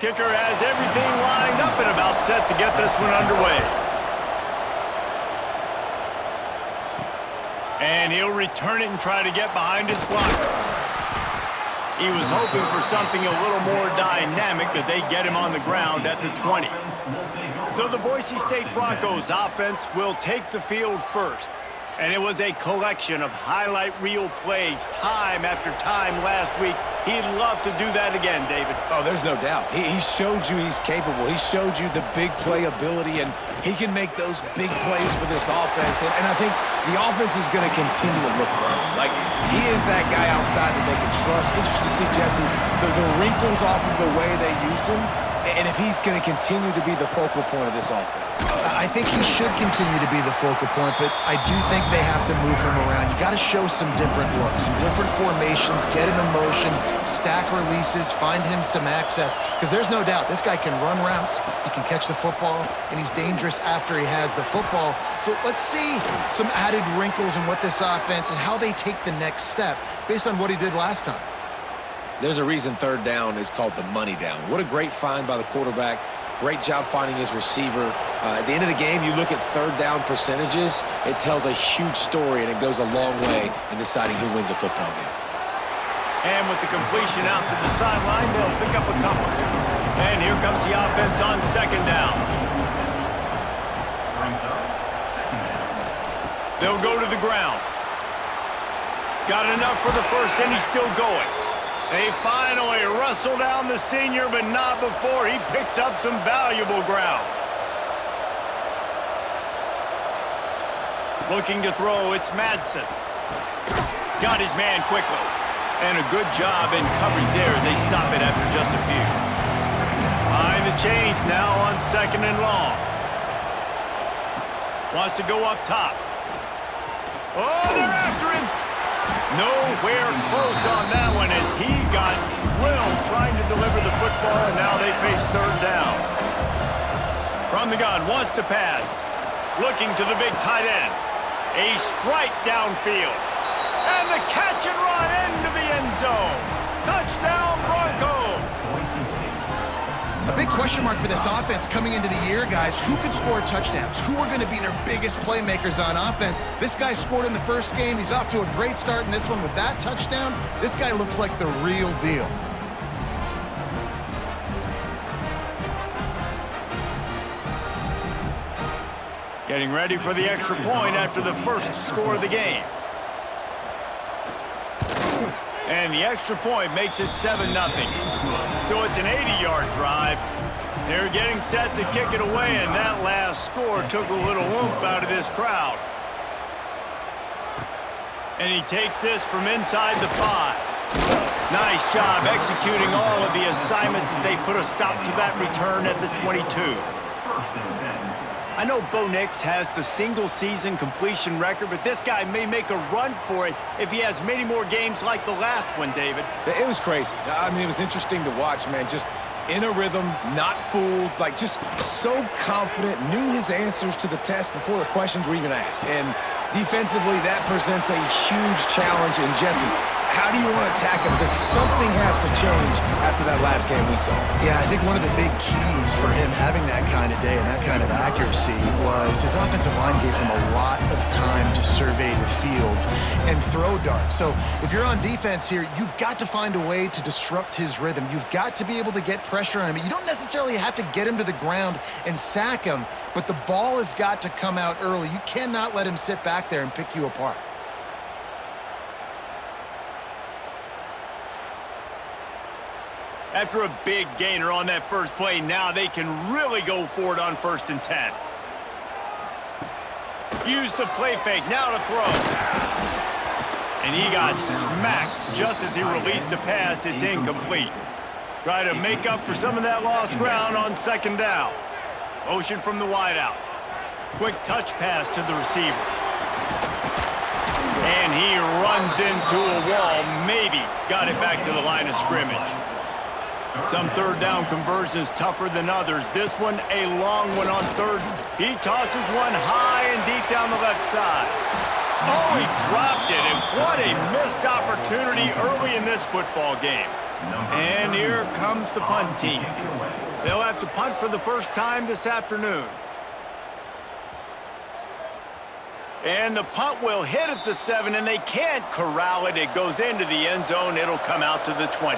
Kicker has everything lined up and about set to get this one underway. And he'll return it and try to get behind his blockers. He was hoping for something a little more dynamic, but they get him on the ground at the 20. So the Boise State Broncos offense will take the field first. And it was a collection of highlight reel plays time after time last week. He'd love to do that again, David. Oh, there's no doubt. He showed you he's capable. He showed you the big play ability, and he can make those big plays for this offense. And I think the offense is going to continue to look for him. Like, he is that guy outside that they can trust. Interesting to see, Jesse, the wrinkles off of the way they used him, and if he's going to continue to be the focal point of this offense. I think he should continue to be the focal point, but I do think they have to move him around. You got to show some different looks, some different formations, get him in motion, stack releases, find him some access, because there's no doubt this guy can run routes, he can catch the football, and he's dangerous after he has the football. So let's see some added wrinkles in what this offense and how they take the next step based on what he did last time. There's a reason third down is called the money down. What a great find by the quarterback. Great job finding his receiver. At the end of the game, you look at third down percentages, it tells a huge story, and it goes a long way in deciding who wins a football game. And with the completion out to the sideline, they'll pick up a couple. And here comes the offense on second down. They'll go to the ground. Got enough for the first, and he's still going. They finally wrestle down the senior, but not before he picks up some valuable ground. Looking to throw, it's Madsen. Got his man quickly. And a good job in coverage there as they stop it after just a few. Behind the chains now on second and long. Wants to go up top. Oh, they're after him. Nowhere close on that one as he got drilled trying to deliver the football, and now they face third down. From the gun, wants to pass. Looking to the big tight end. A strike downfield. And the catch and run into the end zone. Touchdown, Broncos! A big question mark for this offense coming into the year, guys. Who could score touchdowns? Who are going to be their biggest playmakers on offense? This guy scored in the first game. He's off to a great start in this one with that touchdown. This guy looks like the real deal. Getting ready for the extra point after the first score of the game. And the extra point makes it 7-0. So it's an 80-yard drive. They're getting set to kick it away, and that last score took a little oomph out of this crowd. And he takes this from inside the 5. Nice job executing all of the assignments as they put a stop to that return at the 22. I know Bo Nix has the single-season completion record, but this guy may make a run for it if he has many more games like the last one, David. It was crazy. I mean, it was interesting to watch, man. Just in a rhythm, not fooled, like just so confident, knew his answers to the test before the questions were even asked. And defensively, that presents a huge challenge. And Jesse, how do you want to attack him? Because something has to change after that last game we saw. Yeah, I think one of the big keys for him having that kind of day and that kind of accuracy was his offensive line gave him a lot of time to survey the field and throw darts. So if you're on defense here, you've got to find a way to disrupt his rhythm. You've got to be able to get pressure on him. You don't necessarily have to get him to the ground and sack him, but the ball has got to come out early. You cannot let him sit back there and pick you apart. After a big gainer on that first play, now they can really go for it on 1st and 10. Use the play fake, now to throw. And he got smacked just as he released the pass. It's incomplete. Try to make up for some of that lost ground on 2nd down. Motion from the wideout. Quick touch pass to the receiver. And he runs into a wall. Maybe got it back to the line of scrimmage. Some 3rd down conversions tougher than others. This one, a long one on 3rd. He tosses one high and deep down the left side. Oh, he dropped it, and what a missed opportunity early in this football game. And here comes the punt team. They'll have to punt for the first time this afternoon. And the punt will hit at the 7, and they can't corral it. It goes into the end zone. It'll come out to the 20.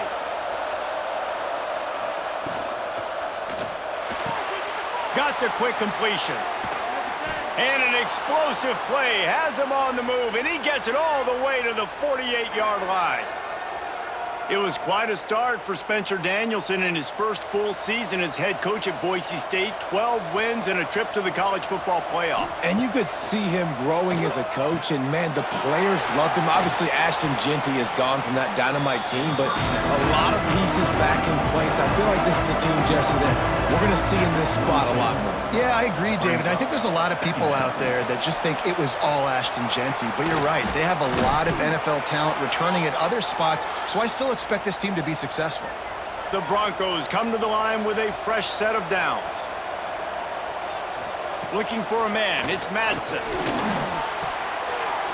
Got the quick completion. And an explosive play has him on the move, and he gets it all the way to the 48-yard line. It was quite a start for Spencer Danielson in his first full season as head coach at Boise State. 12 wins and a trip to the college football playoff. And you could see him growing as a coach, and, man, the players loved him. Obviously, Ashton Jeanty is gone from that dynamite team, but a lot of pieces back in place. I feel like this is a team, Jesse, that we're going to see in this spot a lot more. Yeah, I agree, David. I think there's a lot of people out there that just think it was all Ashton Jeanty, but you're right. They have a lot of NFL talent returning at other spots, so I still expect this team to be successful. The Broncos come to the line with a fresh set of downs. Looking for a man, it's Madsen.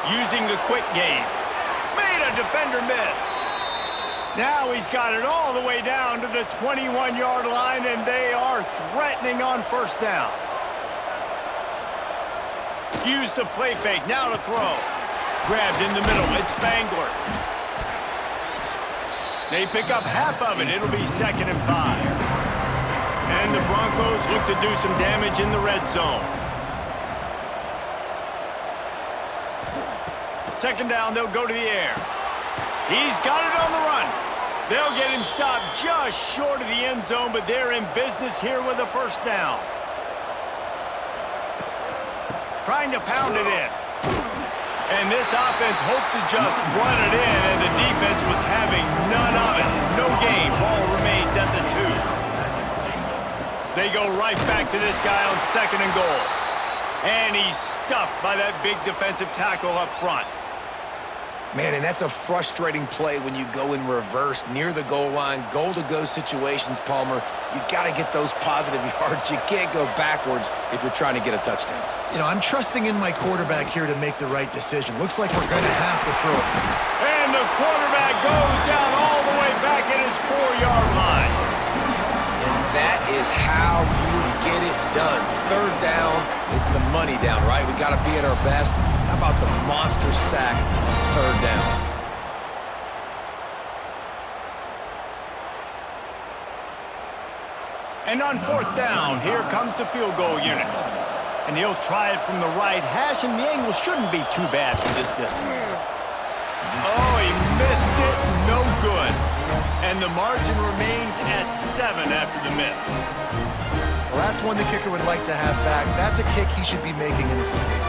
Using the quick game. Made a defender miss. Now he's got it all the way down to the 21-yard line, and they are threatening on first down. Use the play fake, now to throw. Grabbed in the middle, it's Spangler. They pick up half of it. It'll be 2nd and 5. And the Broncos look to do some damage in the red zone. 2nd down, they'll go to the air. He's got it on the run. They'll get him stopped just short of the end zone, but they're in business here with a first down. Trying to pound it in. And this offense hoped to just run it in, and the defense was having none of it. No gain. Ball remains at the 2. They go right back to this guy on 2nd and goal. And he's stuffed by that big defensive tackle up front. Man, and that's a frustrating play when you go in reverse near the goal line, goal-to-go situations, Palmer. You got to get those positive yards. You can't go backwards if you're trying to get a touchdown. You know, I'm trusting in my quarterback here to make the right decision. Looks like we're going to have to throw it. And the quarterback goes down all the way back at his 4-yard line. And that is how you get it done. 3rd down, it's the money down, right? We got to be at our best. How about the monster sack on 3rd down? And on 4th down, here comes the field goal unit. And he'll try it from the right hash, and the angle shouldn't be too bad from this distance. Oh, he missed it. No good. And the margin remains at 7 after the miss. Well, that's one the kicker would like to have back. That's a kick he should be making in his sleep.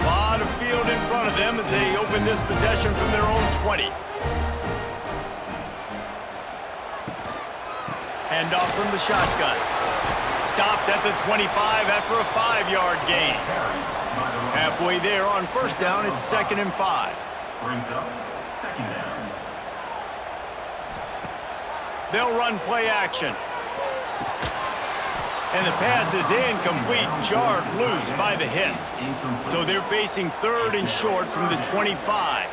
A lot of field in front of them as they open this possession from their own 20. Hand off from the shotgun. Stopped at the 25 after a 5-yard gain. Halfway there on first down, it's 2nd and 5. Brings up 2nd down. They'll run play action. And the pass is incomplete, jarred loose by the hit. So they're facing 3rd and short from the 25.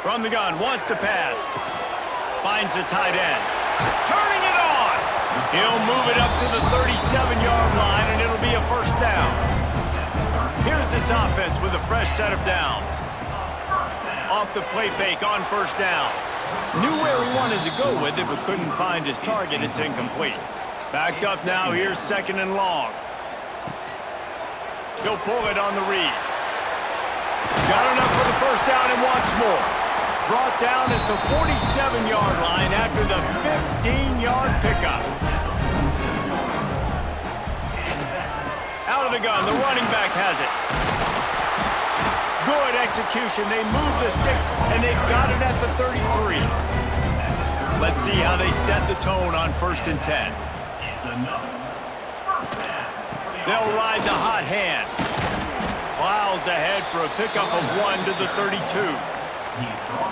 From the gun, wants to pass. Finds the tight end. Turning it on! He'll move it up to the 37-yard line, and it'll be a first down. Here's this offense with a fresh set of downs. Off the play fake on first down. Knew where he wanted to go with it, but couldn't find his target. It's incomplete. Backed up now. Here's 2nd and long. He'll pull it on the read. Got enough for the first down and wants more. Brought down at the 47-yard line after the 15-yard pickup. Out of the gun. The running back has it. Good execution. They move the sticks, and they've got it at the 33. Let's see how they set the tone on 1st and 10. They'll ride the hot hand. Plows ahead for a pickup of 1 to the 32.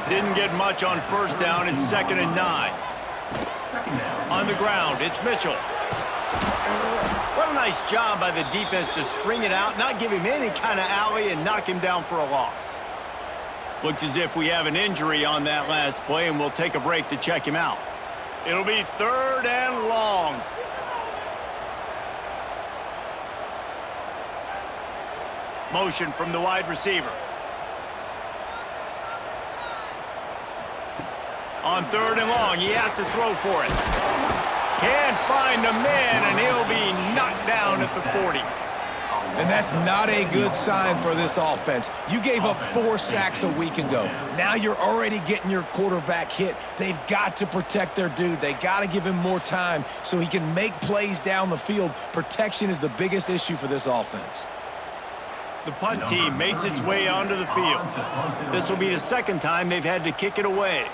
Didn't get much on first down. It's 2nd and 9. On the ground, it's Mitchell. What a nice job by the defense to string it out, not give him any kind of alley, and knock him down for a loss. Looks as if we have an injury on that last play, and we'll take a break to check him out. It'll be 3rd and long. Motion from the wide receiver. On 3rd and long, he has to throw for it. Can't find a man, and he'll be knocked down at the 40. And that's not a good sign for this offense. You gave up 4 sacks a week ago. Now you're already getting your quarterback hit. They've got to protect their dude. They got to give him more time so he can make plays down the field. Protection is the biggest issue for this offense. The punt team makes its way onto the field. This will be the 2nd time they've had to kick it away.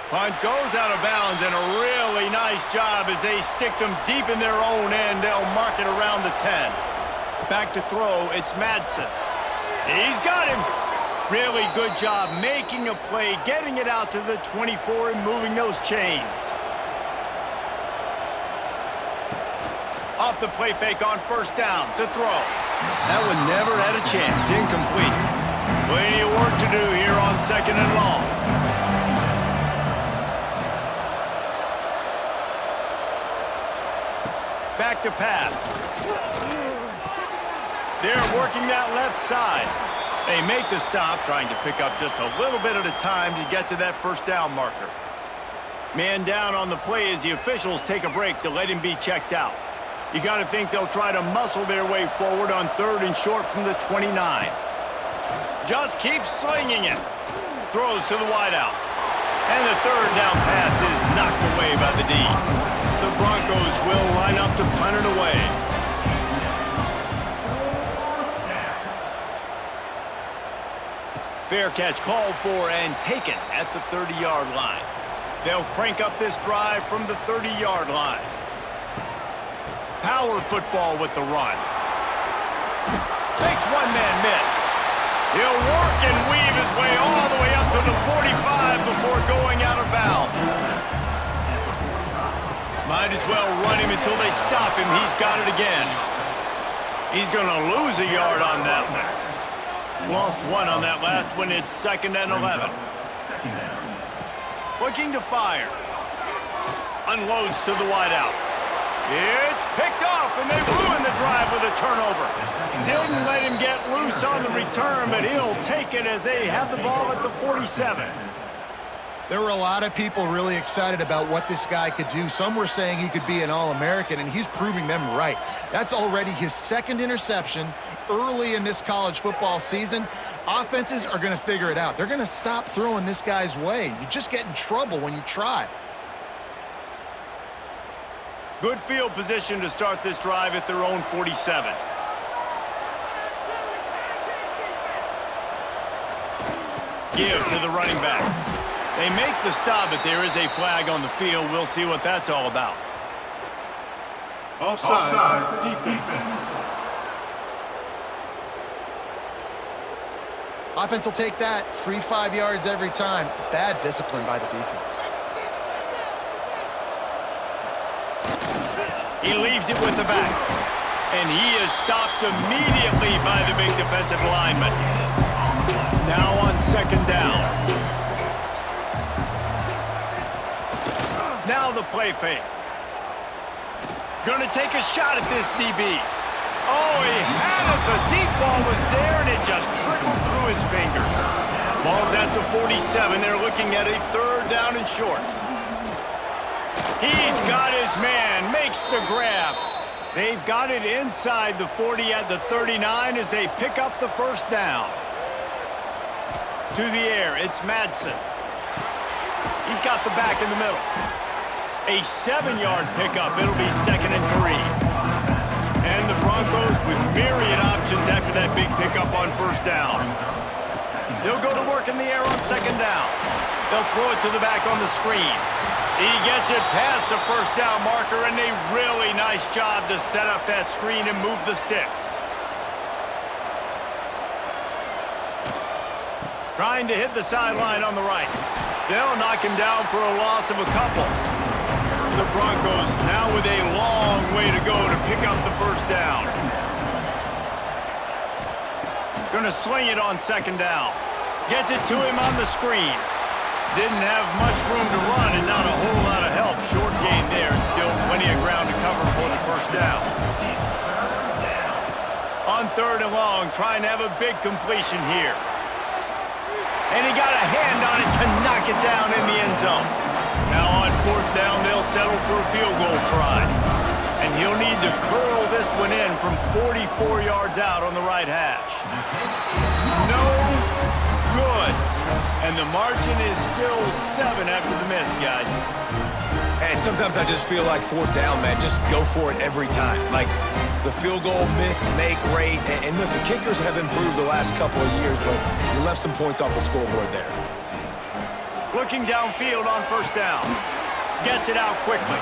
Punt goes out of bounds, and a really nice job as they stick them deep in their own end. They'll mark it around the 10. Back to throw, it's Madsen. He's got him. Really good job making a play, getting it out to the 24 and moving those chains. Off the play fake on 1st down to throw. That one never had a chance. Incomplete. Plenty of work to do here on 2nd and long. Back to pass. They're working that left side. They make the stop, trying to pick up just a little bit at a time to get to that 1st down marker. Man down on the play as the officials take a break to let him be checked out. You got to think they'll try to muscle their way forward on 3rd and short from the 29. Just keeps slinging it. Throws to the wideout. And the 3rd down pass is knocked away by the D. The Broncos will line up to punt it away. Fair catch called for and taken at the 30-yard line. They'll crank up this drive from the 30-yard line. Power football with the run. Makes one man miss. He'll work and weave his way all the way up to the 45 before going out of bounds. Might as well run him until they stop him. He's got it again. He's going to lose a yard on that one. Lost 1 on that last one. It's 2nd and 11. Looking to fire. Unloads to the wideout. It's picked off, and they ruin the drive with a turnover. Didn't let him get loose on the return, but he'll take it as they have the ball at the 47. There were a lot of people really excited about what this guy could do. Some were saying he could be an All-American, and he's proving them right. That's already his 2nd interception early in this college football season. Offenses are going to figure it out. They're going to stop throwing this guy's way. You just get in trouble when you try. Good field position to start this drive at their own 47. Give to the running back. They make the stop, but there is a flag on the field. We'll see what that's all about. Offside, defense. Offense will take that. Free 5 yards every time. Bad discipline by the defense. He leaves it with the back. And he is stopped immediately by the big defensive lineman. Now on 2nd down. Now the play fake. Gonna take a shot at this DB. Oh, he had it. The deep ball was there, and it just trickled through his fingers. Ball's at the 47. They're looking at a 3rd down and short. He's got his man. Makes the grab. They've got it inside the 40 at the 39 as they pick up the 1st down. To the air, it's Madsen. He's got the back in the middle. A 7-yard pickup. It'll be 2nd and 3. And the Broncos with myriad options after that big pickup on 1st down. They'll go to work in the air on 2nd down. They'll throw it to the back on the screen. He gets it past the 1st down marker, and a really nice job to set up that screen and move the sticks. Trying to hit the sideline on the right. They'll knock him down for a loss of a couple. The Broncos now with a long way to go to pick up the first down. Gonna sling it on second down. Gets it to him on the screen. Didn't have much room to run and not a whole lot of help. Short gain there and still plenty of ground to cover for the first down. On third and long, trying to have a big completion here. And he got a hand on it to knock it down in the end zone. Now on fourth down, they'll settle for a field goal try. And he'll need to curl this one in from 44 yards out on the right hash. No good. And the margin is still 7 after the miss, guys. And sometimes I just feel like fourth down, man, just go for it every time. Like the field goal miss, make rate. And listen, kickers have improved the last couple of years, but you left some points off the scoreboard there. Looking downfield on first down. Gets it out quickly.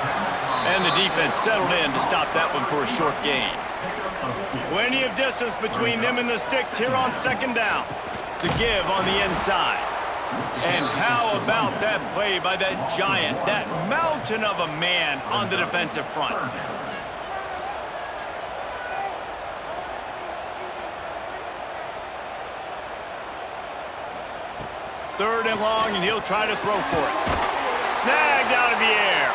And the defense settled in to stop that one for a short gain. Plenty of distance between them and the sticks here on second down. The give on the inside. And how about that play by that giant, that mountain of a man on the defensive front? Third and long, and he'll try to throw for it. Snagged out of the air.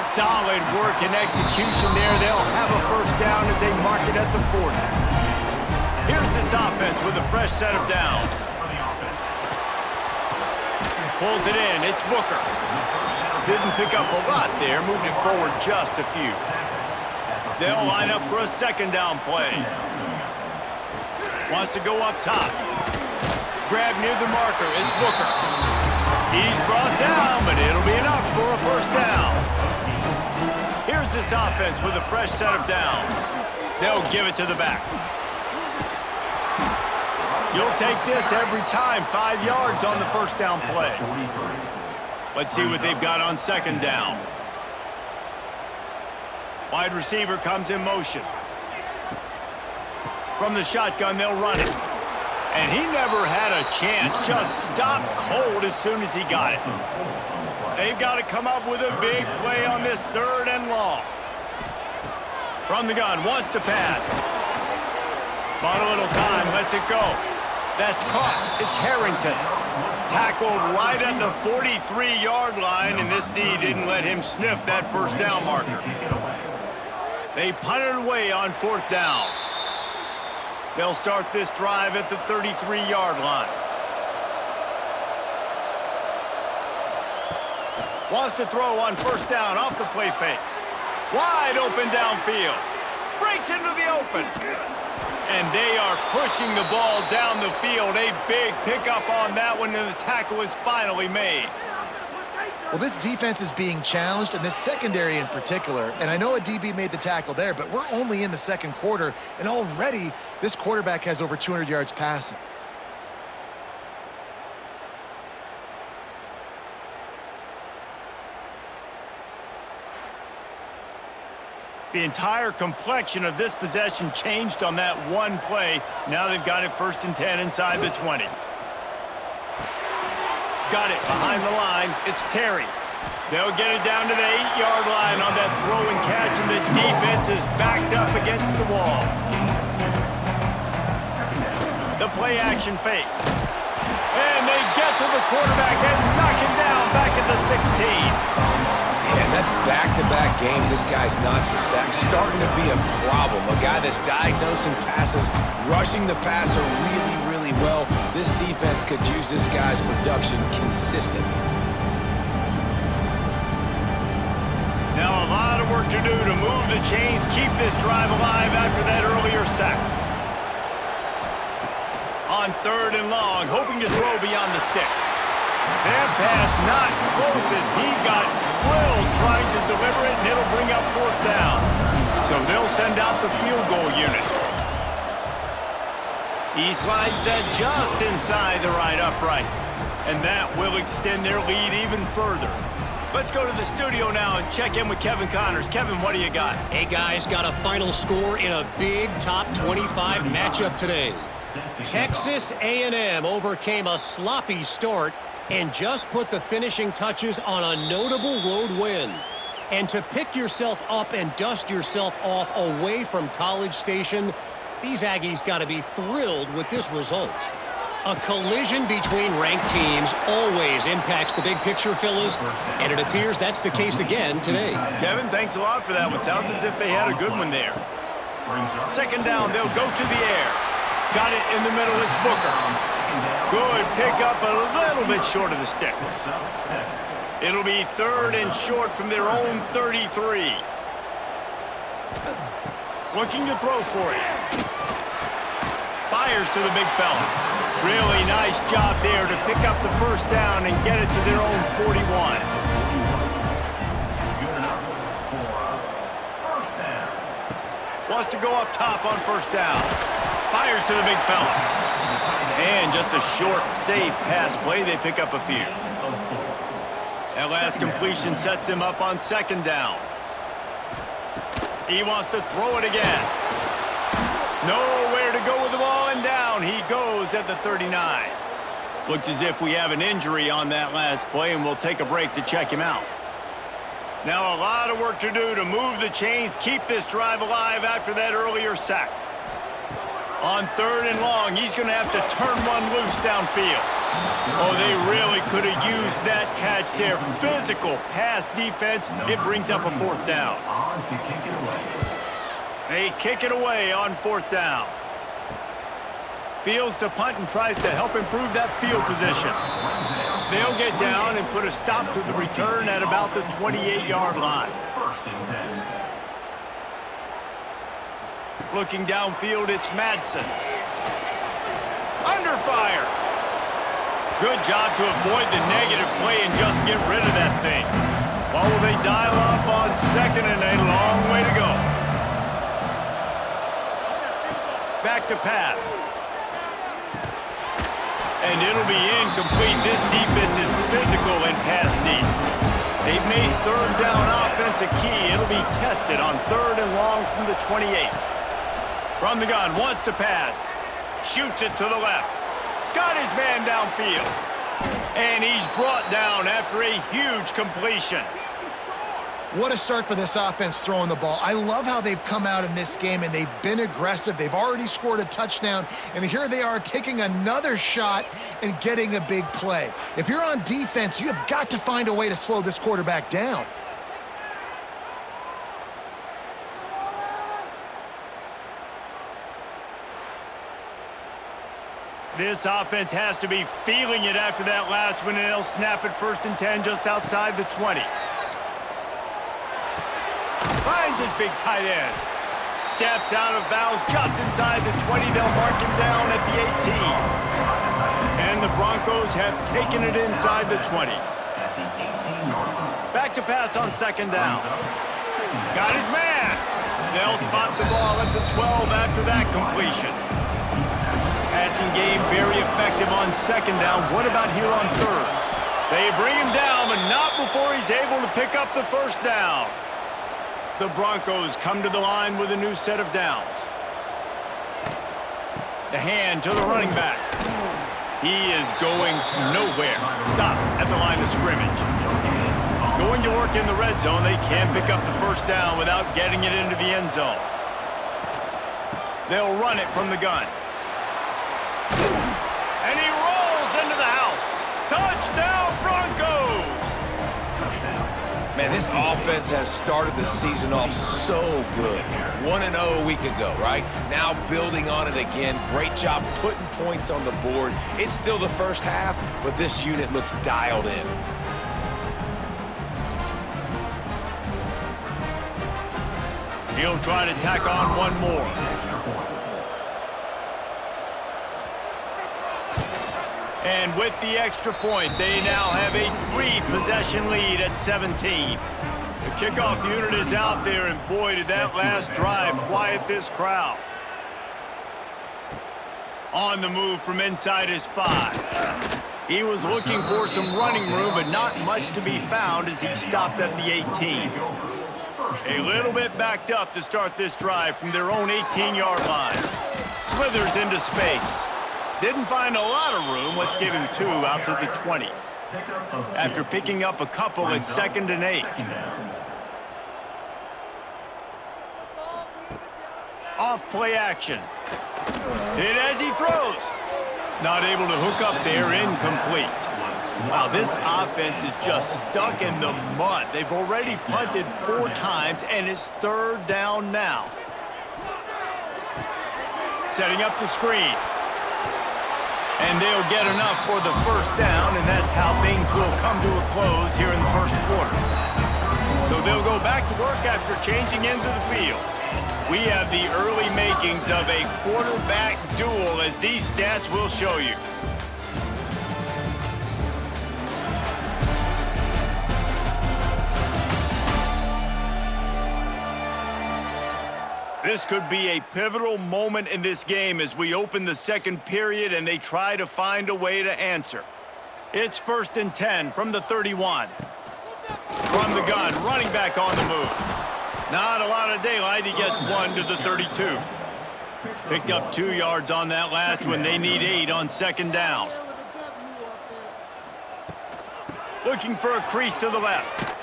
Solid work and execution there. They'll have a first down as they mark it at the 40. Here's this offense with a fresh set of downs. Pulls it in. It's Booker. Didn't pick up a lot there. Moved it forward just a few. They'll line up for a second down play. Wants to go up top. Grab near the marker. It's Booker. He's brought down, but it'll be enough for a first down. Here's this offense with a fresh set of downs. They'll give it to the back. You'll take this every time. 5 yards on the first down play. Let's see what they've got on second down. Wide receiver comes in motion. From the shotgun, they'll run it. And he never had a chance. Just stopped cold as soon as he got it. They've got to come up with a big play on this third and long. From the gun, wants to pass. Bought a little time, lets it go. That's caught. It's Harrington. Tackled right at the 43-yard line, and this D didn't let him sniff that first down marker. They punted away on fourth down. They'll start this drive at the 33-yard line. Wants to throw on first down off the play fake. Wide open downfield. Breaks into the open. And they are pushing the ball down the field. A big pickup on that one, and the tackle is finally made. Well, this defense is being challenged, and this secondary in particular. And I know a DB made the tackle there, but we're only in the second quarter, and already this quarterback has over 200 yards passing. The entire complexion of this possession changed on that one play. Now they've got it 1st and 10 inside the 20. Got it behind the line. It's Terry. They'll get it down to the 8-yard line on that throw and catch, and the defense is backed up against the wall. The play action fake. And they get to the quarterback and knock him down back at the 16. And that's back-to-back games this guy's notched a sack. Starting to be a problem. A guy that's diagnosing passes, rushing the passer really, really well. This defense could use this guy's production consistently. Now a lot of work to do to move the chains, keep this drive alive after that earlier sack. On third and long, hoping to throw beyond the sticks. That pass not close as he got drilled trying to deliver it, and it'll bring up fourth down. So they'll send out the field goal unit. He slides that just inside the right upright, and that will extend their lead even further. Let's go to the studio now and check in with Kevin Connors. Kevin, what do you got? Hey, guys, got a final score in a big top 25 matchup today. Texas A&M overcame a sloppy start and just put the finishing touches on a notable road win. And to pick yourself up and dust yourself off away from College Station, these Aggies got to be thrilled with this result. A collision between ranked teams always impacts the big picture, fellas, and it appears that's the case again today. Kevin, thanks a lot for that one. Sounds as if they had a good one there. Second down, they'll go to the air. Got it in the middle, it's Booker. Good pick up, a little bit short of the sticks. It'll be third and short from their own 33. Looking to throw for it. Fires to the big fella. Really nice job there to pick up the first down and get it to their own 41. Wants to go up top on first down. Fires to the big fella. And just a short, safe pass play. They pick up a few. That last completion sets him up on second down. He wants to throw it again. Nowhere to go with the ball, and down he goes at the 39. Looks as if we have an injury on that last play, and we'll take a break to check him out. Now a lot of work to do to move the chains, keep this drive alive after that earlier sack. On third and long, he's going to have to turn one loose downfield. Oh, they really could have used that catch there. Physical pass defense. It brings up a fourth down. They kick it away on fourth down. Fields to punt and tries to help improve that field position. They'll get down and put a stop to the return at about the 28-yard line. Looking downfield, it's Madsen. Under fire. Good job to avoid the negative play and just get rid of that thing. Well, will they dial up on second and a long way to go? Back to pass. And it'll be incomplete. This defense is physical and pass deep. They've made third down offense a key. It'll be tested on third and long from the 28. From the gun, wants to pass. Shoots it to the left. Got his man downfield. And he's brought down after a huge completion. What a start for this offense throwing the ball. I love how they've come out in this game, and they've been aggressive. They've already scored a touchdown, and here they are taking another shot and getting a big play. If you're on defense, you have got to find a way to slow this quarterback down. This offense has to be feeling it after that last one, and they'll snap it first and 10 just outside the 20. Finds his big tight end. Steps out of bounds just inside the 20. They'll mark him down at the 18. And the Broncos have taken it inside the 20. Back to pass on second down. Got his man. They'll spot the ball at the 12 after that completion. Passing game very effective on second down. What about here on third? They bring him down, but not before he's able to pick up the first down. The Broncos come to the line with a new set of downs. The hand to the running back. He is going nowhere. Stop at the line of scrimmage. Going to work in the red zone. They can't pick up the first down without getting it into the end zone. They'll run it from the gun. And he rolls into the house. Touchdown, Broncos! Man, this offense has started the season off so good. 1-0 a week ago, right? Now building on it again. Great job putting points on the board. It's still the first half, but this unit looks dialed in. He'll try to tack on one more. And with the extra point, they now have a 3-possession lead at 17. The kickoff unit is out there, and boy, did that last drive quiet this crowd. On the move from inside his 5. He was looking for some running room, but not much to be found as he stopped at the 18. A little bit backed up to start this drive from their own 18-yard line. Slithers into space. Didn't find a lot of room. Let's give him 2 out to the 20. After picking up a couple, it's 2nd and 8. Off play action. Hit as he throws. Not able to hook up there, incomplete. Wow, this offense is just stuck in the mud. They've already punted 4 times, and it's 3rd down now. Setting up the screen. And they'll get enough for the 1st down, and that's how things will come to a close here in the 1st quarter. So they'll go back to work after changing into the field. We have the early makings of a quarterback duel, as these stats will show you. This could be a pivotal moment in this game as we open the 2nd period and they try to find a way to answer. It's 1st and 10 from the 31. From the gun, running back on the move. Not a lot of daylight. He gets 1 to the 32. Picked up 2 yards on that last one. They need 8 on 2nd down. Looking for a crease to the left.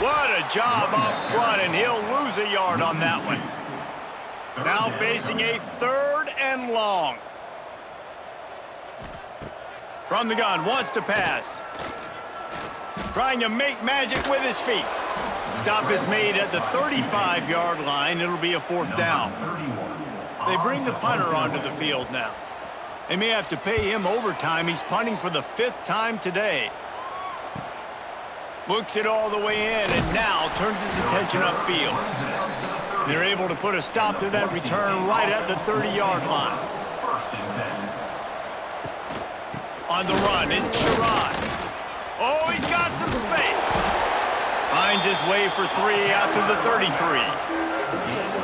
What a job up front, and he'll lose a yard on that one. Now facing a 3rd and long. From the gun, wants to pass. Trying to make magic with his feet. Stop is made at the 35-yard line. It'll be a 4th down. They bring the punter onto the field now. They may have to pay him overtime. He's punting for the 5th time today. Looks it all the way in, and now turns his attention upfield. They're able to put a stop to that return right at the 30-yard line. On the run, it's Ncaa. Oh, he's got some space. Finds his way for 3 out to the 33.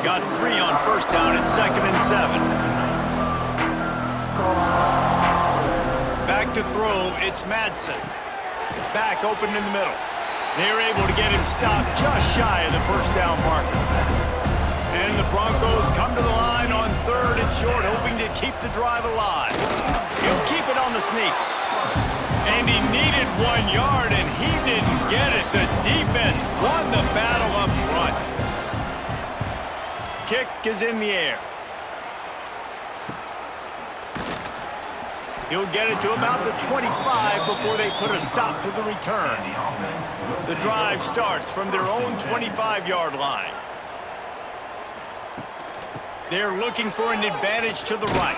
Got 3 on 1st down at 2nd and 7. Back to throw, it's Madsen. Back open in the middle. They're able to get him stopped just shy of the 1st down marker. And the Broncos come to the line on 3rd and short, hoping to keep the drive alive. He'll keep it on the sneak. And he needed 1 yard, and he didn't get it. The defense won the battle up front. Kick is in the air. He'll get it to about the 25 before they put a stop to the return. The drive starts from their own 25-yard line. They're looking for an advantage to the right.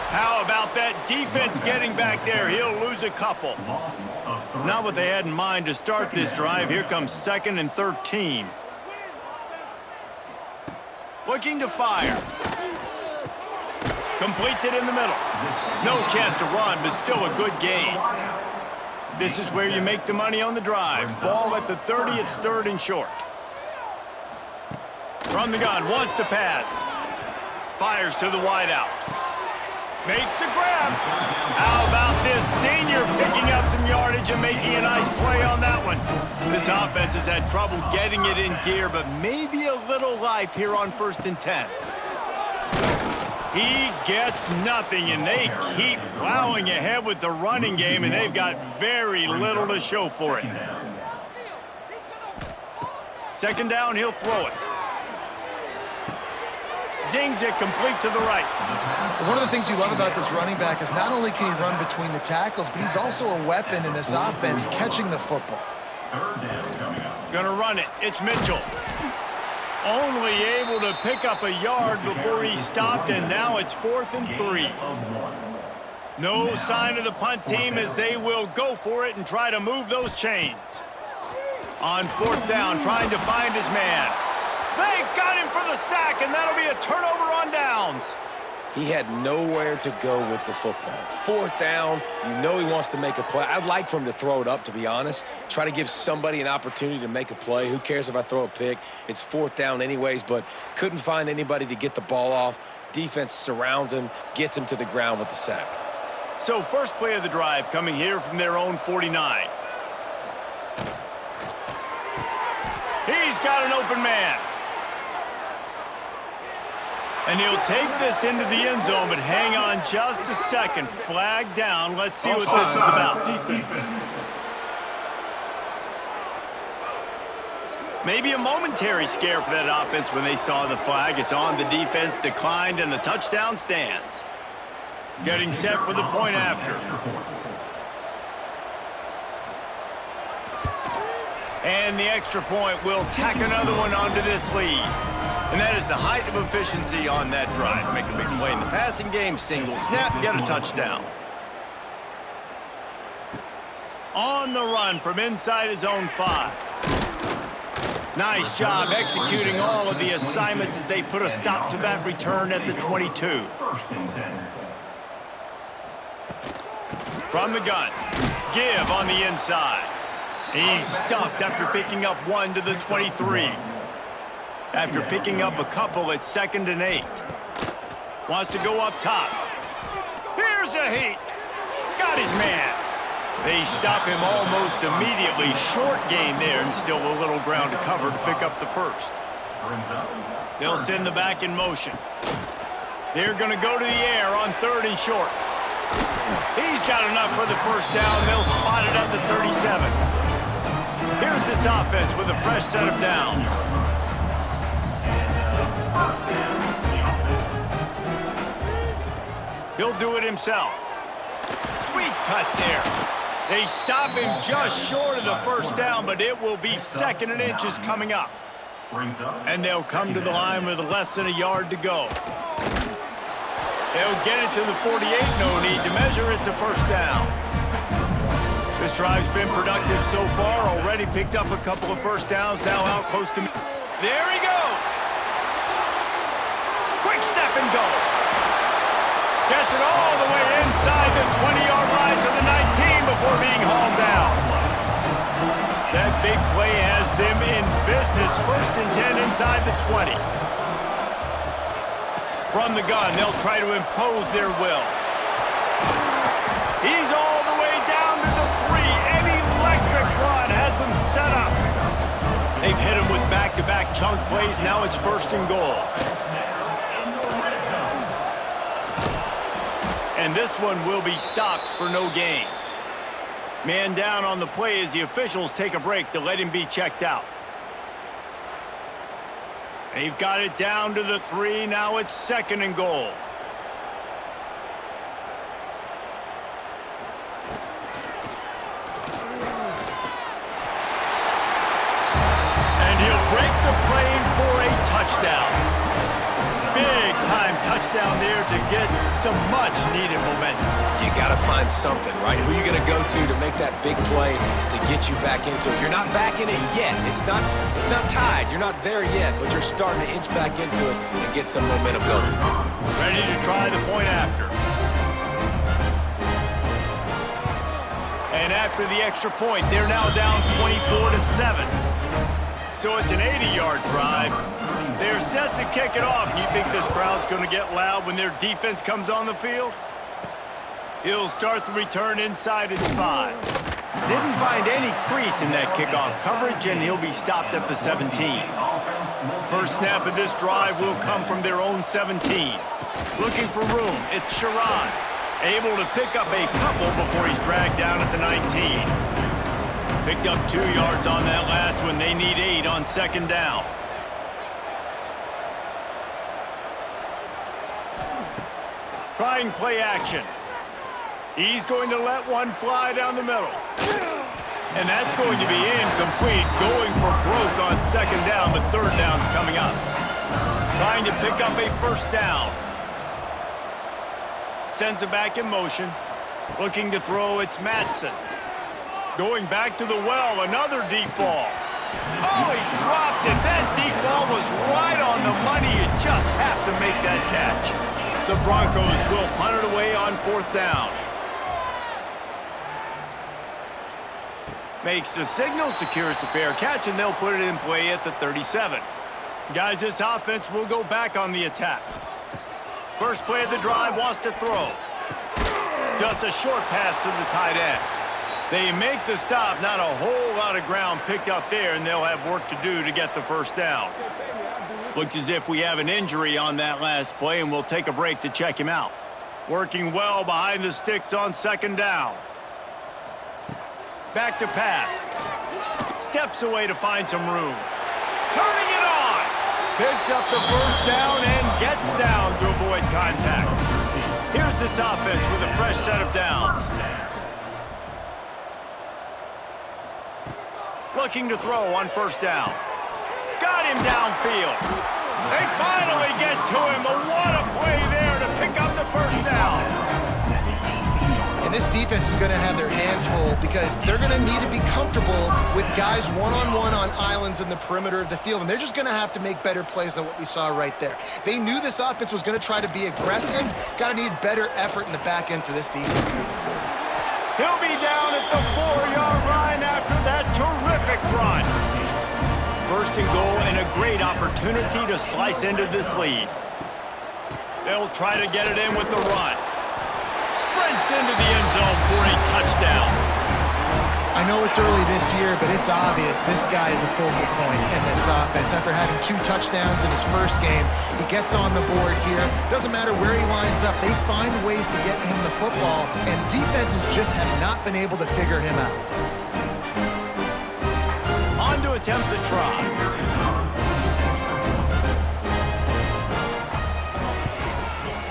How about that defense getting back there? He'll lose a couple. Not what they had in mind to start this drive. Here comes 2nd and 13. Looking to fire. Completes it in the middle. No chance to run, but still a good gain. This is where you make the money on the drive. Ball at the 30, it's 3rd and short. From the gun, wants to pass. Fires to the wideout. Makes the grab. How about this senior picking up some yardage and making a nice play on that one? This offense has had trouble getting it in gear, but maybe a little life here on 1st and 10. He gets nothing, and they keep plowing ahead with the running game, and they've got very little to show for it. 2nd down, he'll throw it. Zings it complete to the right. One of the things you love about this running back is not only can he run between the tackles, but he's also a weapon in this offense catching the football. Gonna run it. It's Mitchell. Only able to pick up a yard before he stopped, and now it's 4th and 3. No sign of the punt team as they will go for it and try to move those chains. On 4th down, trying to find his man. They got him for the sack, and that'll be a turnover on downs. He had nowhere to go with the football. 4th down, you know he wants to make a play. I'd like for him to throw it up, to be honest. Try to give somebody an opportunity to make a play. Who cares if I throw a pick? It's 4th down anyways, but couldn't find anybody to get the ball off. Defense surrounds him, gets him to the ground with the sack. So first play of the drive coming here from their own 49. He's got an open man. And he'll take this into the end zone, but hang on just a second. Flag down. Let's see what this is about. Maybe a momentary scare for that offense when they saw the flag. It's on, the defense declined, and the touchdown stands. Getting set for the point after. And the extra point will tack another one onto this lead. And that is the height of efficiency on that drive. Make a big play in the passing game, single snap, get a touchdown. On the run from inside his own 5. Nice job executing all of the assignments as they put a stop to that return at the 22. From the gun, give on the inside. He's stuffed after picking up 1 to the 23. After picking up a couple, it's 2nd and 8. Wants to go up top. Here's a heat. Got his man. They stop him almost immediately. Short gain there and still a little ground to cover to pick up the first. They'll send the back in motion. They're going to go to the air on 3rd and short. He's got enough for the first down. They'll spot it at the 37. Here's this offense with a fresh set of downs. He'll do it himself. Sweet cut there. They stop him just short of the first down, but it will be 2nd and inches coming up. And they'll come to the line with less than a yard to go. They'll get it to the 48, no need to measure, it's a first down. This drive's been productive so far, already picked up a couple of first downs, now out close to me. There he goes! Quick step and go! Gets it all the way inside the 20-yard line to the 19 before being hauled down. That big play has them in business, 1st and 10 inside the 20. From the gun, they'll try to impose their will. He's all the way down to the 3. An electric run has them set up. They've hit him with back-to-back chunk plays. Now it's 1st and goal. And this one will be stopped for no gain. Man down on the play as the officials take a break to let him be checked out. They've got it down to the 3. Now it's 2nd and goal. And he'll break the plane for a touchdown. Big-time touchdown there to get some much-needed momentum. You got to find something, right? Who are you going to go to make that big play to get you back into it? You're not back in it yet. It's not tied. You're not there yet, but you're starting to inch back into it and get some momentum going. Ready to try the point after. And after the extra point, they're now down 24-7. So it's an 80-yard drive. They're set to kick it off. And you think this crowd's going to get loud when their defense comes on the field? He'll start the return inside his 5. Didn't find any crease in that kickoff coverage, and he'll be stopped at the 17. First snap of this drive will come from their own 17. Looking for room, it's Sharon. Able to pick up a couple before he's dragged down at the 19. Picked up 2 yards on that last one. They need 8 on 2nd down. Trying play action. He's going to let one fly down the middle. And that's going to be incomplete, going for broke on 2nd down, but 3rd down's coming up. Trying to pick up a first down. Sends it back in motion. Looking to throw, it's Matson. Going back to the well, another deep ball. Oh, he dropped it. That deep ball was right on the money. You just have to make that catch. The Broncos will punt it away on 4th down. Makes the signal, secures the fair catch, and they'll put it in play at the 37. Guys, this offense will go back on the attack. First play of the drive, wants to throw. Just a short pass to the tight end. They make the stop, not a whole lot of ground picked up there, and they'll have work to do to get the first down. Looks as if we have an injury on that last play, and we'll take a break to check him out. Working well behind the sticks on second down. Back to pass. Steps away to find some room. Turning it on. Picks up the first down and gets down to avoid contact. Here's this offense with a fresh set of downs. Looking to throw on first down. Got him downfield. They finally get to him, but what a play there to pick up the first down. And this defense is going to have their hands full because they're going to need to be comfortable with guys one-on-one on islands in the perimeter of the field, and they're just going to have to make better plays than what we saw right there. They knew this offense was going to try to be aggressive. Got to need better effort in the back end for this defense moving forward. He'll be down at the 4-yard line after that terrific run. First and goal and a great opportunity to slice into this lead. They'll try to get it in with the run. Sprints into the end zone for a touchdown. I know it's early this year, but it's obvious this guy is a focal point in this offense. After having 2 touchdowns in his first game, he gets on the board here. Doesn't matter where he lines up, they find ways to get him the football, and defenses just have not been able to figure him out. On to attempt the try.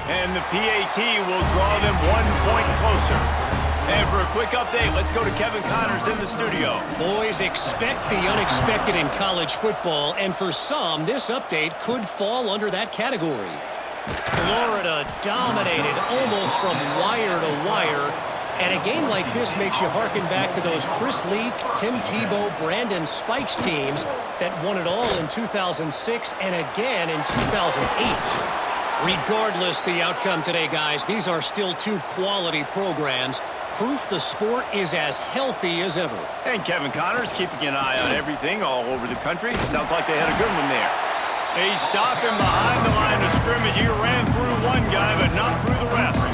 And the PAT will draw them 1 point closer. And for a quick update, let's go to Kevin Connors in the studio. Boys, expect the unexpected in college football, and for some, this update could fall under that category. Florida dominated almost from wire to wire, and a game like this makes you harken back to those Chris Leak, Tim Tebow, Brandon Spikes teams that won it all in 2006 and again in 2008. Regardless the outcome today, guys, these are still 2 quality programs. Proof the sport is as healthy as ever. And Kevin Connors keeping an eye on everything all over the country. Sounds like they had a good one there. They stop him behind the line of scrimmage. He ran through one guy, but not through the rest.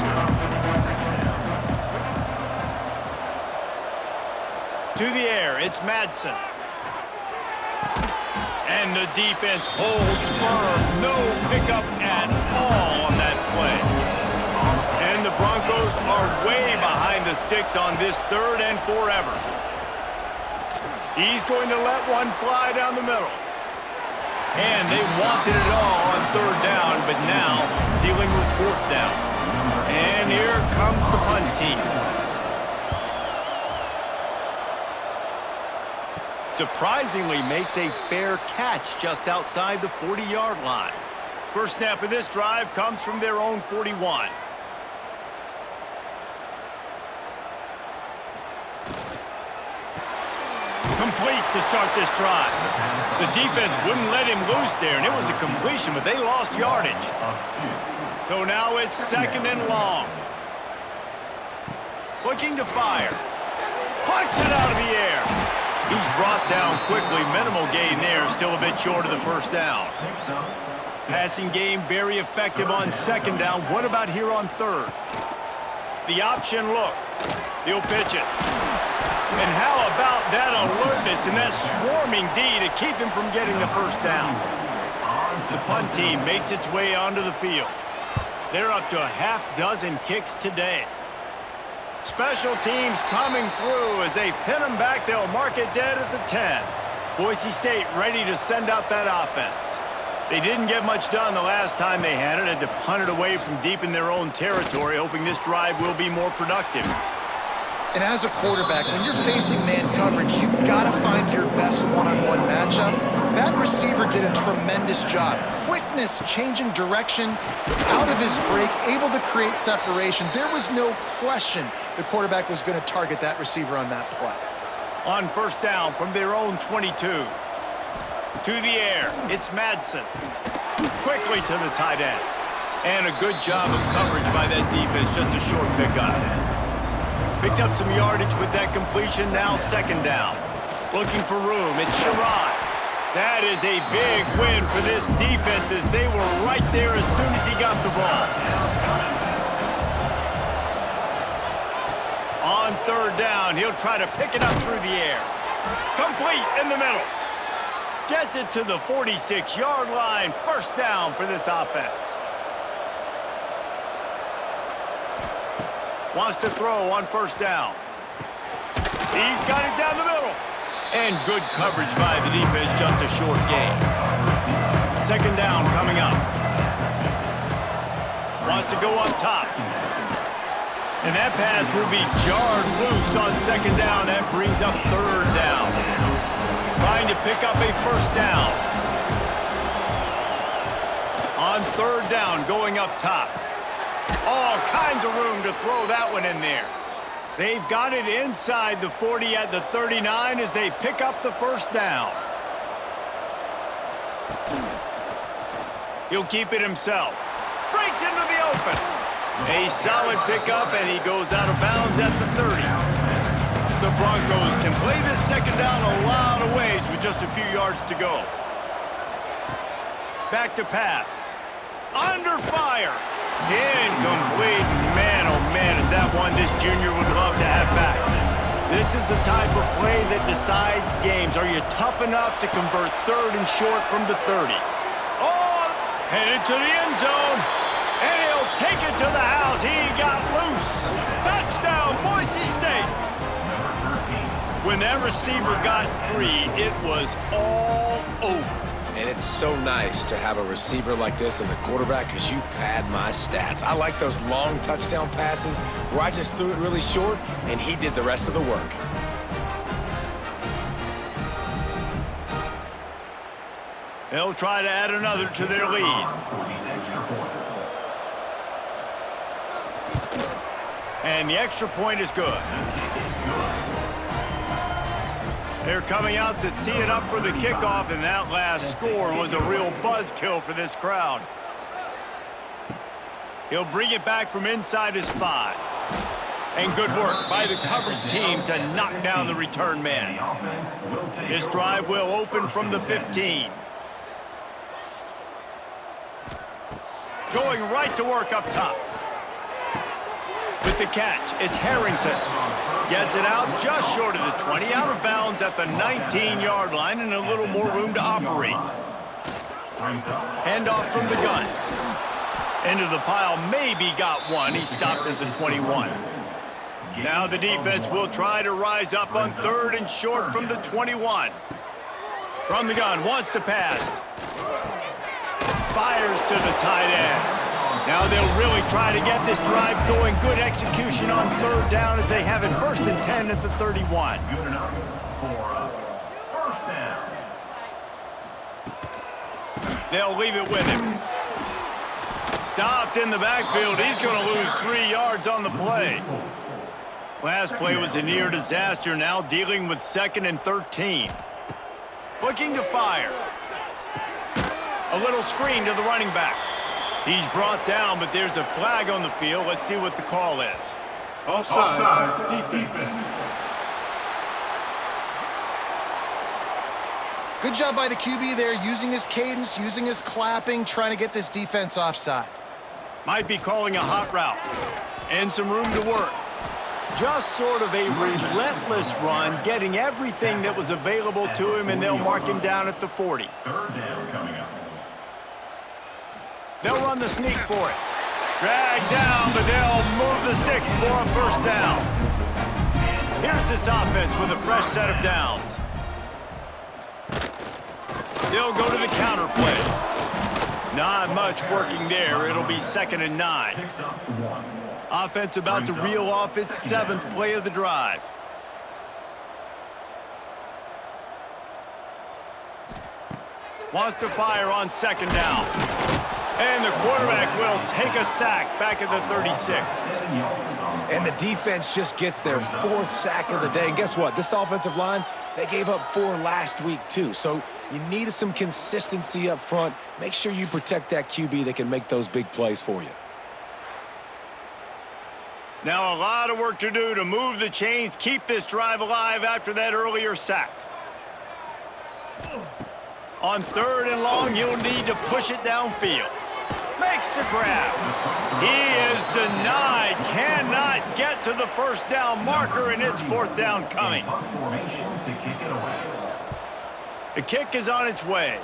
To the air, it's Madsen. And the defense holds firm. No pickup at all on that play. And the Broncos are way behind the sticks on this 3rd and forever. He's going to let one fly down the middle. And they wanted it all on 3rd down, but now dealing with 4th down. And here comes the punt team. Surprisingly makes a fair catch just outside the 40-yard line. First snap of this drive comes from their own 41. Complete to start this drive. The defense wouldn't let him loose there, and it was a completion, but they lost yardage. So now it's 2nd and long. Looking to fire. Punts it out of the air. He's brought down quickly. Minimal gain there, still a bit short of the first down. Passing game very effective on 2nd down. What about here on 3rd? The option look. He'll pitch it. And how about that alertness and that swarming D to keep him from getting the first down? The punt team makes its way onto the field. They're up to a half-dozen kicks today. Special teams coming through as they pin them back. They'll mark it dead at the 10. Boise State ready to send out that offense. They didn't get much done the last time they had it. Had to punt it away from deep in their own territory, hoping this drive will be more productive. And as a quarterback, when you're facing man coverage, you've got to find your best one-on-one matchup. That receiver did a tremendous job. Quickness, changing direction, out of his break, able to create separation. There was no question the quarterback was going to target that receiver on that play. On first down from their own 22. To the air, it's Madsen. Quickly to the tight end. And a good job of coverage by that defense, just a short pickup. Picked up some yardage with that completion, now 2nd down. Looking for room, it's Sherrod. That is a big win for this defense as they were right there as soon as he got the ball. On 3rd down, he'll try to pick it up through the air. Complete in the middle. Gets it to the 46-yard line. First down for this offense. Wants to throw on first down. He's got it down the middle. And good coverage by the defense, just a short gain. Second down coming up. Wants to go up top. And that pass will be jarred loose on second down. That brings up third down. Trying to pick up a first down. On third down, going up top. All kinds of room to throw that one in there. They've got it inside the 40 at the 39 as they pick up the first down. He'll keep it himself. Breaks into the open. A solid pickup, and he goes out of bounds at the 30. The Broncos can play this second down a lot of ways with just a few yards to go. Back to pass. Under fire. Incomplete. Man, oh man, is that one this junior would love to have back. This is the type of play that decides games. Are you tough enough to convert third and short from the 30? Oh, headed to the end zone. And he'll take it to the house. He got loose. Touchdown, Boise State. When that receiver got free, it was all over. And it's so nice to have a receiver like this as a quarterback because you pad my stats. I like those long touchdown passes where I just threw it really short and he did the rest of the work. They'll try to add another to their lead. And the extra point is good. They're coming out to tee it up for the kickoff, and that last score was a real buzzkill for this crowd. He'll bring it back from inside his 5. And good work by the coverage team to knock down the return man. This drive will open from the 15. Going right to work up top. With the catch, it's Harrington. Gets it out just short of the 20, out of bounds at the 19-yard line, and a little more room to operate. Handoff from the gun. Into the pile, maybe got one. He stopped at the 21. Now the defense will try to rise up on third and short from the 21. From the gun, wants to pass. Fires to the tight end. Now they'll really try to get this drive going. Good execution on third down as they have it 1st and 10 at the 31. Good enough for first down. They'll leave it with him. Stopped in the backfield. He's going to lose 3 yards on the play. Last play was a near disaster. Now dealing with 2nd and 13. Looking to fire. A little screen to the running back. He's brought down, but there's a flag on the field. Let's see what the call is. Offside, defense. Good job by the QB there, using his cadence, using his clapping, trying to get this defense offside. Might be calling a hot route. And some room to work. Just sort of a relentless run, getting everything that was available to him, and they'll mark him down at the 40. Third down coming up. They'll run the sneak for it. Drag down, but they'll move the sticks for a first down. Here's this offense with a fresh set of downs. They'll go to the counter play. Not much working there. It'll be 2nd and 9. Picks up 1. Offense about to reel off its 7th play of the drive. Wants to fire on 2nd down. And the quarterback will take a sack back at the 36. And the defense just gets their 4th sack of the day. And guess what? This offensive line, they gave up 4 last week too. So you need some consistency up front. Make sure you protect that QB that can make those big plays for you. Now a lot of work to do to move the chains, keep this drive alive after that earlier sack. On 3rd and long, you'll need to push it downfield. Makes the grab. He is denied. Cannot get to the first down marker, and it's 4th down coming. Formation to kick it away. The kick is on its way.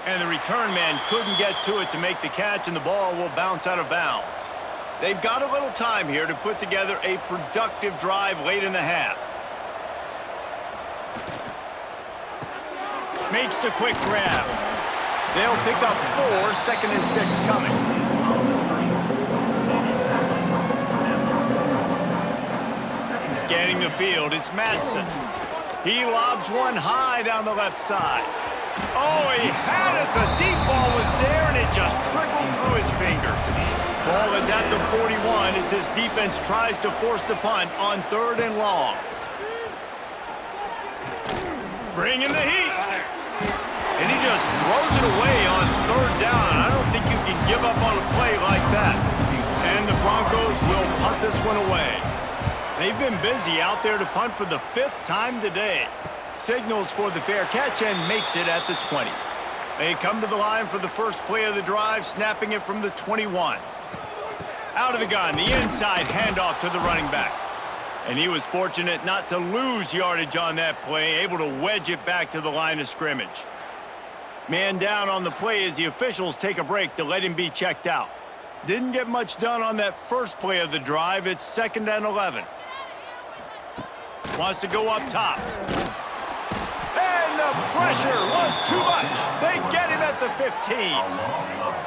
And the return man couldn't get to it to make the catch, and the ball will bounce out of bounds. They've got a little time here to put together a productive drive late in the half. Makes the quick grab. They'll pick up 4, 2nd and 6 coming. Scanning the field, it's Madsen. He lobs one high down the left side. Oh, he had it. The deep ball was there, and it just trickled through his fingers. Ball is at the 41 as his defense tries to force the punt on 3rd and long. Bringing the heat. And he just throws it away on 3rd down. I don't think you can give up on a play like that. And the Broncos will punt this one away. They've been busy out there to punt for the 5th time today. Signals for the fair catch and makes it at the 20. They come to the line for the first play of the drive, snapping it from the 21. Out of the gun, the inside handoff to the running back. And he was fortunate not to lose yardage on that play, able to wedge it back to the line of scrimmage. Man down on the play as the officials take a break to let him be checked out. Didn't get much done on that first play of the drive. It's 2nd and 11. Wants to go up top. And the pressure was too much. They get him at the 15.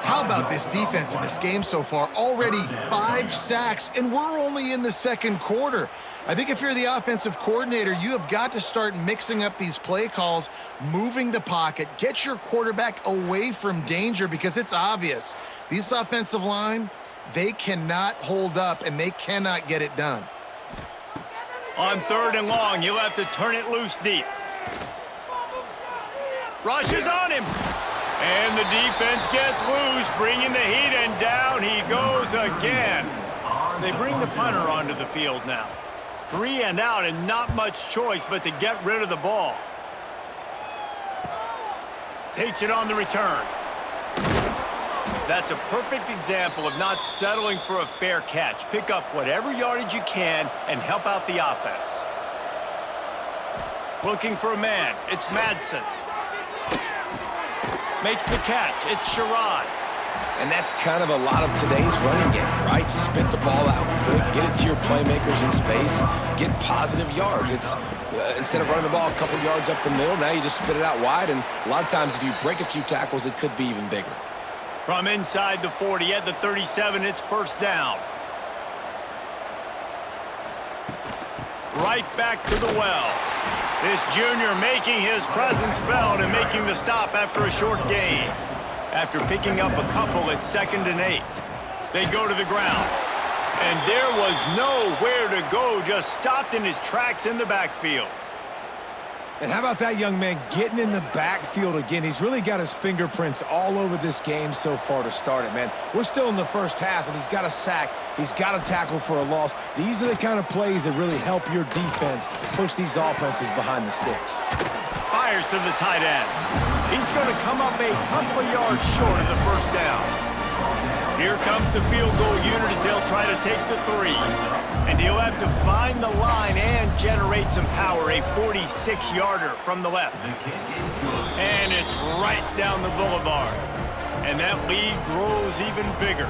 How about this defense in this game so far? Already 5 sacks, and we're only in the 2nd quarter. I think if you're the offensive coordinator, you have got to start mixing up these play calls, moving the pocket, get your quarterback away from danger, because it's obvious. These offensive line, they cannot hold up, and they cannot get it done. On 3rd and long, you'll have to turn it loose deep. Rushes on him. And the defense gets loose, bringing the heat, and down he goes again. They bring the punter onto the field now. 3 and out, and not much choice but to get rid of the ball. Takes it on the return. That's a perfect example of not settling for a fair catch. Pick up whatever yardage you can and help out the offense. Looking for a man. It's Madsen. Makes the catch. It's Sherrod. And that's kind of a lot of today's running game, right? Spit the ball out quick, get it to your playmakers in space, get positive yards. It's instead of running the ball a couple yards up the middle, now you just spit it out wide, and a lot of times if you break a few tackles, it could be even bigger. From inside the 40 at the 37, it's 1st down. Right back to the well. This junior making his presence felt and making the stop after a short gain. After picking up a couple at 2nd and 8, they go to the ground. And there was nowhere to go, just stopped in his tracks in the backfield. And how about that young man getting in the backfield again? He's really got his fingerprints all over this game so far to start it, man. We're still in the first half, and he's got a sack. He's got a tackle for a loss. These are the kind of plays that really help your defense push these offenses behind the sticks. Fires to the tight end. He's going to come up a couple of yards short of the 1st down. Here comes the field goal unit as they'll try to take the 3. And he'll have to find the line and generate some power, a 46-yarder from the left. And it's right down the boulevard. And that lead grows even bigger.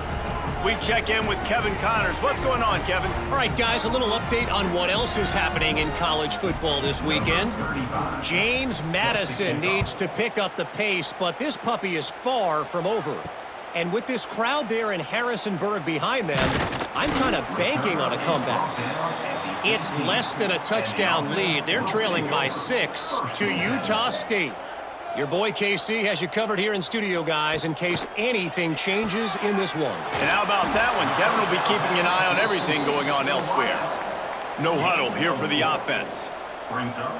We check in with Kevin Connors. What's going on, Kevin? All right, guys, a little update on what else is happening in college football this weekend. James Madison needs to pick up the pace, but this puppy is far from over. And with this crowd there in Harrisonburg behind them, I'm kind of banking on a comeback. It's less than a touchdown lead. They're trailing by 6 to Utah State. Your boy KC has you covered here in studio, guys, in case anything changes in this one. And how about that one? Kevin will be keeping an eye on everything going on elsewhere. No huddle here for the offense. Brings up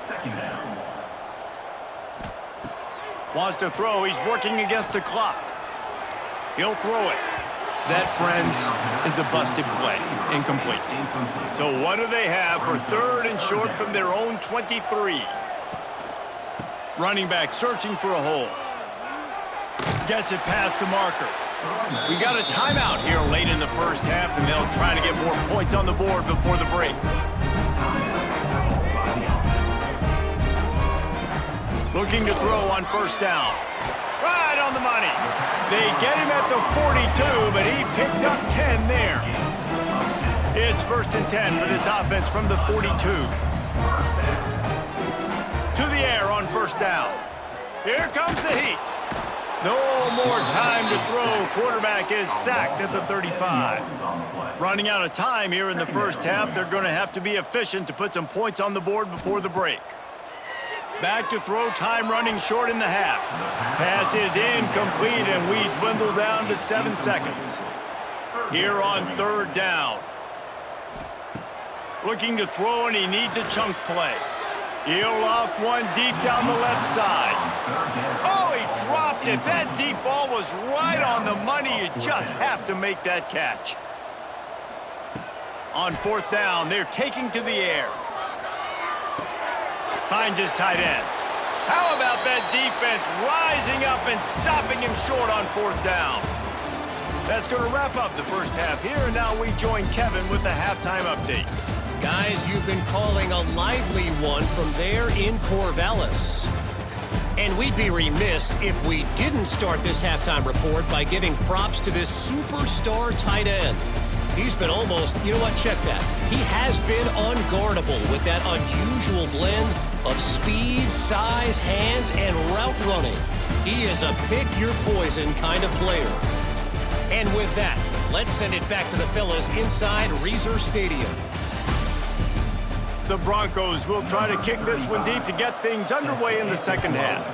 2nd down. Wants to throw. He's working against the clock. He'll throw it. That, friends, is a busted play. Incomplete. So what do they have for 3rd and short from their own 23? Running back searching for a hole. Gets it past the marker. We got a timeout here late in the first half, and they'll try to get more points on the board before the break. Looking to throw on first down. Right on the money. They get him at the 42, but he picked up 10 there. It's 1st and 10 for this offense from the 42. To the air on first down. Here comes the heat. No more time to throw. Quarterback is sacked at the 35. Running out of time here in the first half. They're going to have to be efficient to put some points on the board before the break. Back to throw, time running short in the half. Pass is incomplete, and we dwindle down to 7 seconds. Here on 3rd down. Looking to throw, and he needs a chunk play. He'll off one deep down the left side. Oh, he dropped it. That deep ball was right on the money. You just have to make that catch. On 4th down, they're taking to the air. Finds his tight end. How about that defense rising up and stopping him short on 4th down? That's going to wrap up the first half here, and now we join Kevin with the halftime update. Guys, you've been calling a lively one from there in Corvallis. And we'd be remiss if we didn't start this halftime report by giving props to this superstar tight end. He's been almost, you know what, check that. He has been unguardable with that unusual blend of speed, size, hands, and route running. He is a pick-your-poison kind of player. And with that, let's send it back to the fellas inside Reser Stadium. The Broncos will try to kick this one deep to get things underway in the second half.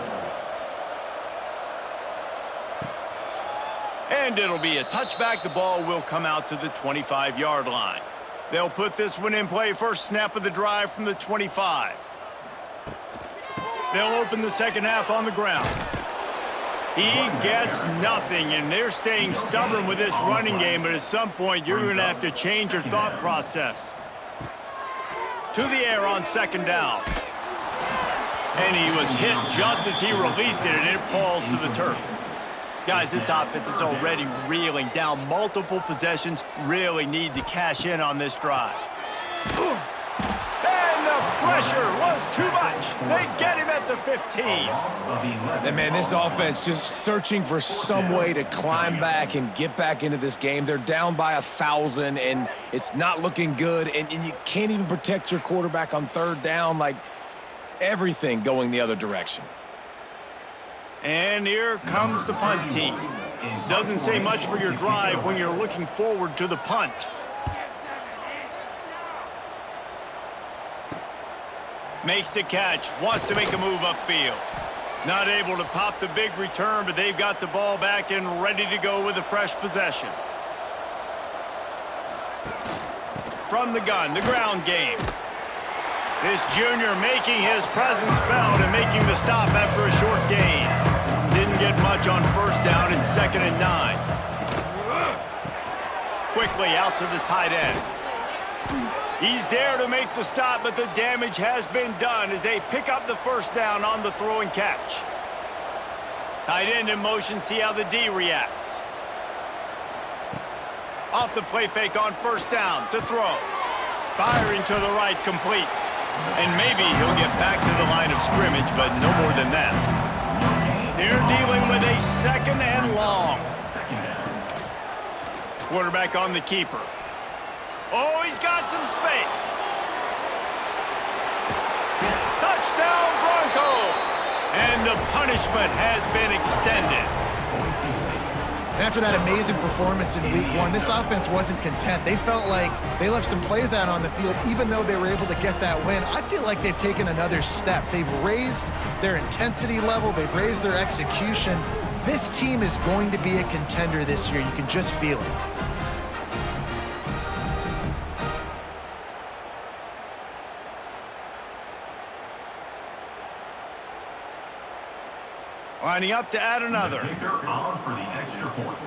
And it'll be a touchback. The ball will come out to the 25-yard line. They'll put this one in play. First snap of the drive from the 25. They'll open the second half on the ground. He gets nothing, and they're staying stubborn with this running game, but at some point you're going to have to change your thought process. To the air on 2nd down. And he was hit just as he released it, and it falls to the turf. Guys, this offense is already reeling down multiple possessions. Really need to cash in on this drive. And the pressure was too much. They get him at the 15. And man, this offense just searching for some way to climb back and get back into this game. They're down by 1,000, and it's not looking good. And you can't even protect your quarterback on 3rd down. Like, everything going the other direction. And here comes the punt team. Doesn't say much for your drive when you're looking forward to the punt. Makes the catch, wants to make a move upfield. Not able to pop the big return, but they've got the ball back and ready to go with a fresh possession. From the gun, the ground game. This junior making his presence felt and making the stop after a short gain. Didn't get much on 1st down and 2nd and 9. Quickly out to the tight end. He's there to make the stop, but the damage has been done as they pick up the 1st down on the throw and catch. Tight end in motion, see how the D reacts. Off the play fake on 1st down to throw. Firing to the right, complete. And maybe he'll get back to the line of scrimmage, but no more than that. They're dealing with a 2nd and long. Quarterback on the keeper. Oh, he's got some space. Touchdown, Broncos! And the punishment has been extended. After that amazing performance in week 1, this offense wasn't content. They felt like they left some plays out on the field, even though they were able to get that win. I feel like they've taken another step. They've raised their intensity level. They've raised their execution. This team is going to be a contender this year. You can just feel it. Lining up to add another. Kicker on for the extra point.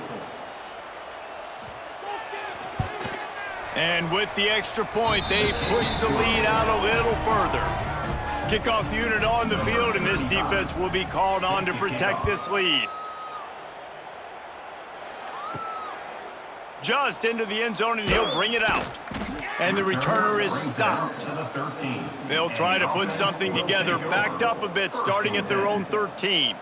And with the extra point, they push the lead out a little further. Kickoff unit on the field, and this defense will be called on to protect this lead. Just into the end zone, and he'll bring it out. And the returner is stopped. To the 13. They'll try to put something together, backed up a bit, starting at their own 13.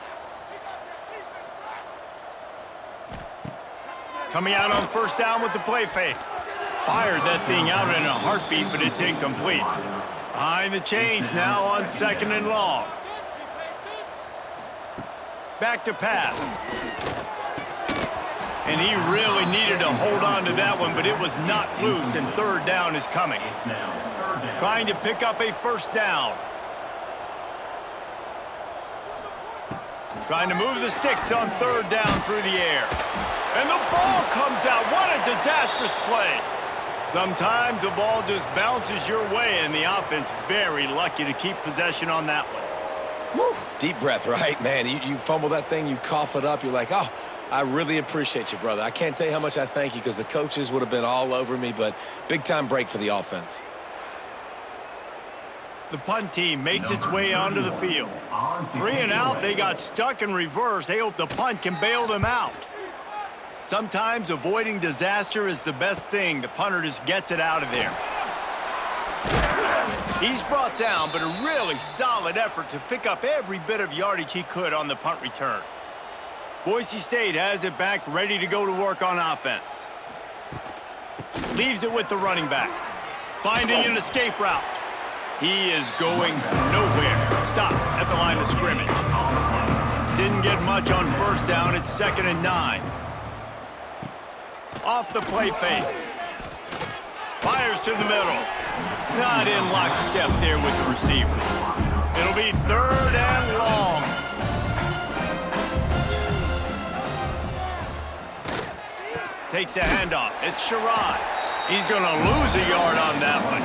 Coming out on first down with the play fake. Fired that thing out in a heartbeat, but it's incomplete. Behind the chains now on 2nd and long. Back to pass. And he really needed to hold on to that one, but it was not loose, and 3rd down is coming. Trying to pick up a first down. Trying to move the sticks on 3rd down through the air. And the ball comes out. What a disastrous play. Sometimes the ball just bounces your way, and the offense very lucky to keep possession on that one. Woo. Deep breath, right, man? You fumble that thing, you cough it up, you're like, oh, I really appreciate you, brother. I can't tell you how much I thank you because the coaches would have been all over me, but big-time break for the offense. The punt team makes its way onto the field. 3 and out, they got stuck in reverse. They hope the punt can bail them out. Sometimes avoiding disaster is the best thing. The punter just gets it out of there. He's brought down, but a really solid effort to pick up every bit of yardage he could on the punt return. Boise State has it back, ready to go to work on offense. Leaves it with the running back. Finding an escape route. He is going nowhere. Stop at the line of scrimmage. Didn't get much on first down. It's 2nd and 9. Off the play fake. Fires to the middle. Not in lockstep there with the receiver. It'll be 3rd and long. Takes the handoff. It's Sherrod. He's going to lose a yard on that one.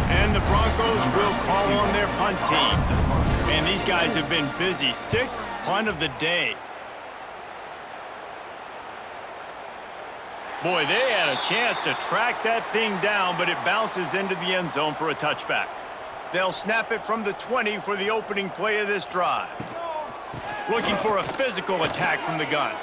And the Broncos will call on their punt team. And these guys have been busy. 6th punt of the day. Boy, they had a chance to track that thing down, but it bounces into the end zone for a touchback. They'll snap it from the 20 for the opening play of this drive. Looking for a physical attack from the gun.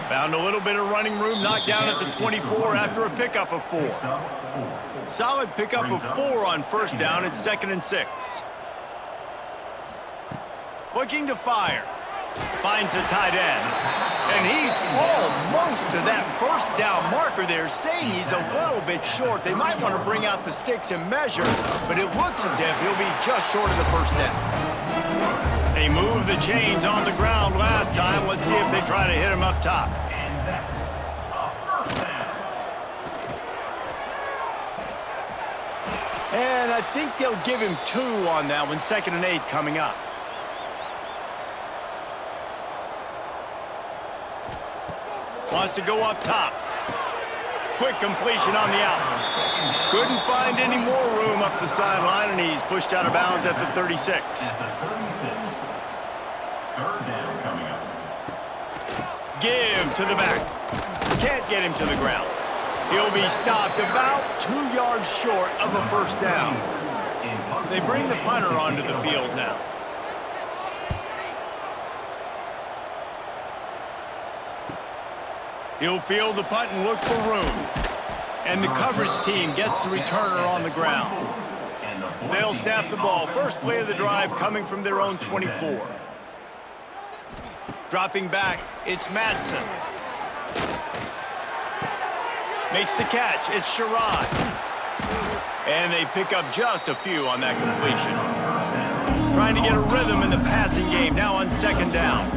Found a little bit of running room, knocked down at the 24 after a pickup of 4. Solid pickup of 4 on first down. It's 2nd and 6. Looking to fire. Finds the tight end. And he's almost to that first down marker there, saying he's a little bit short. They might want to bring out the sticks and measure, but it looks as if he'll be just short of the first down. They moved the chains on the ground last time. Let's see if they try to hit him up top. And I think they'll give him 2 on that one. 2nd and 8 coming up. Wants to go up top. Quick completion on the out. Couldn't find any more room up the sideline, and he's pushed out of bounds at the 36. Give to the back. Can't get him to the ground. He'll be stopped about 2 yards short of a first down. They bring the punter onto the field now. He'll field the punt and look for room. And the coverage team gets the returner on the ground. They'll snap the ball. First play of the drive coming from their own 24. Dropping back, it's Madsen. Makes the catch, it's Sherrod. And they pick up just a few on that completion. Trying to get a rhythm in the passing game, now on 2nd down.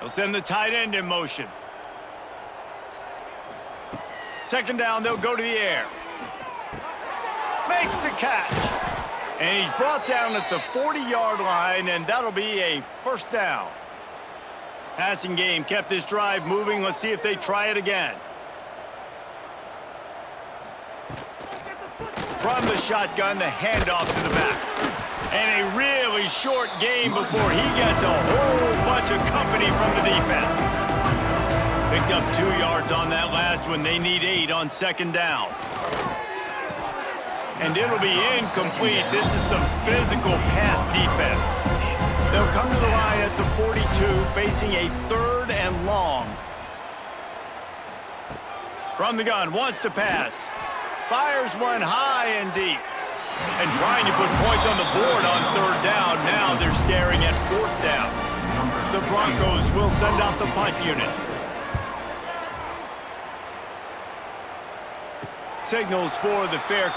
They'll send the tight end in motion. 2nd down, they'll go to the air. Makes the catch. And he's brought down at the 40-yard line, and that'll be a first down. Passing game kept this drive moving. Let's see if they try it again. From the shotgun, the handoff to the back. And a really short game before he gets a whole bunch of company from the defense. Picked up 2 yards on that last one. They need 8 on 2nd down. And it'll be incomplete. This is some physical pass defense. They'll come to the line at the 42, facing a 3rd and long. From the gun, wants to pass. Fires one high and deep. And trying to put points on the board on third down. Now they're staring at fourth down. The Broncos will send out the punt unit. Signals for the fair catch.